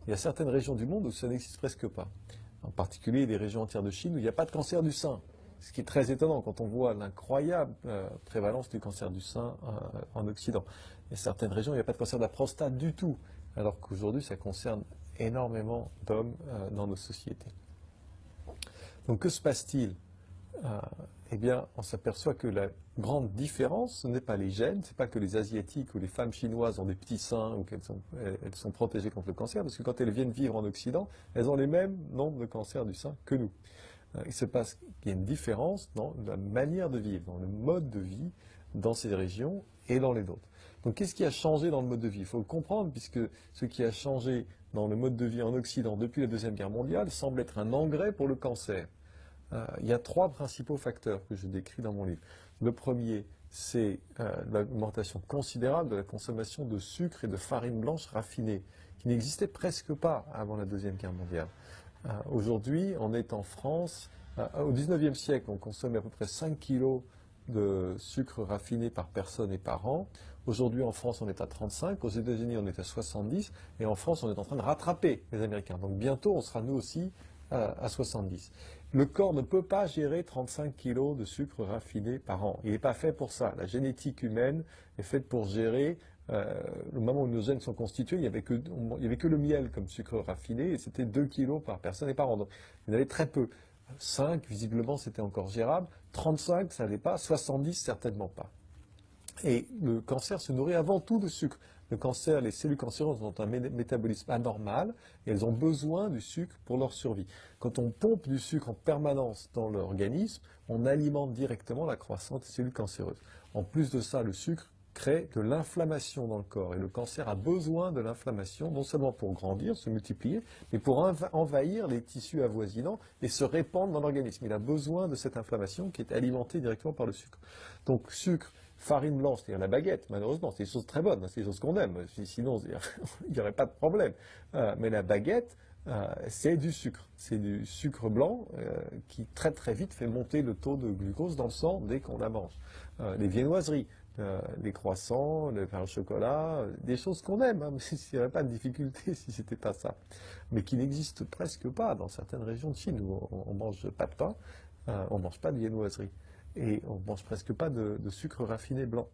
Il y a certaines régions du monde où ça n'existe presque pas. En particulier des régions entières de Chine où il n'y a pas de cancer du sein. Ce qui est très étonnant quand on voit l'incroyable prévalence du cancer du sein en Occident. Il y a certaines régions où il n'y a pas de cancer de la prostate du tout, alors qu'aujourd'hui ça concerne énormément d'hommes dans nos sociétés. Donc que se passe-t-il? Eh bien, on s'aperçoit que la grande différence, ce n'est pas les gènes, ce n'est pas que les Asiatiques ou les femmes chinoises ont des petits seins ou qu'elles sont protégées contre le cancer, parce que quand elles viennent vivre en Occident, elles ont les mêmes nombres de cancers du sein que nous. Il se passe qu'il y a une différence dans la manière de vivre, dans le mode de vie dans ces régions et dans les autres. Donc qu'est-ce qui a changé dans le mode de vie? Il faut le comprendre, puisque ce qui a changé dans le mode de vie en Occident depuis la Deuxième Guerre mondiale semble être un engrais pour le cancer. Il y a trois principaux facteurs que je décris dans mon livre. Le premier, c'est l'augmentation considérable de la consommation de sucre et de farine blanche raffinée, qui n'existait presque pas avant la Deuxième Guerre mondiale. Aujourd'hui, on est en France, au XIXe siècle, on consomme à peu près 5 kilos de sucre raffiné par personne et par an. Aujourd'hui, en France, on est à 35, aux États-Unis, on est à 70, et en France, on est en train de rattraper les Américains. Donc bientôt, on sera nous aussi à 70. Le corps ne peut pas gérer 35 kilos de sucre raffiné par an. Il n'est pas fait pour ça. La génétique humaine est faite pour gérer. Le moment où nos gènes sont constitués, il n'y avait que le miel comme sucre raffiné, et c'était 2 kilos par personne et par an. Donc, il y en avait très peu. 5, visiblement, c'était encore gérable. 35, ça n'allait pas. 70, certainement pas. Et le cancer se nourrit avant tout de sucre. Le cancer, les cellules cancéreuses ont un métabolisme anormal et elles ont besoin du sucre pour leur survie. Quand on pompe du sucre en permanence dans l'organisme, on alimente directement la croissance des cellules cancéreuses. En plus de ça, le sucre crée de l'inflammation dans le corps. Et le cancer a besoin de l'inflammation, non seulement pour grandir, se multiplier, mais pour envahir les tissus avoisinants et se répandre dans l'organisme. Il a besoin de cette inflammation qui est alimentée directement par le sucre. Donc sucre, farine blanche, c'est-à-dire la baguette, malheureusement, c'est des choses très bonnes, c'est des choses qu'on aime, sinon il n'y aurait pas de problème. Mais la baguette, c'est du sucre blanc qui très très vite fait monter le taux de glucose dans le sang dès qu'on la mange. Les viennoiseries, les croissants, le pain au chocolat, des choses qu'on aime, hein, mais il n'y aurait pas de difficulté si c'était pas ça. Mais qui n'existent presque pas dans certaines régions de Chine où on mange pas de pain, on mange pas de viennoiserie. Et on ne mange presque pas de sucre raffiné blanc.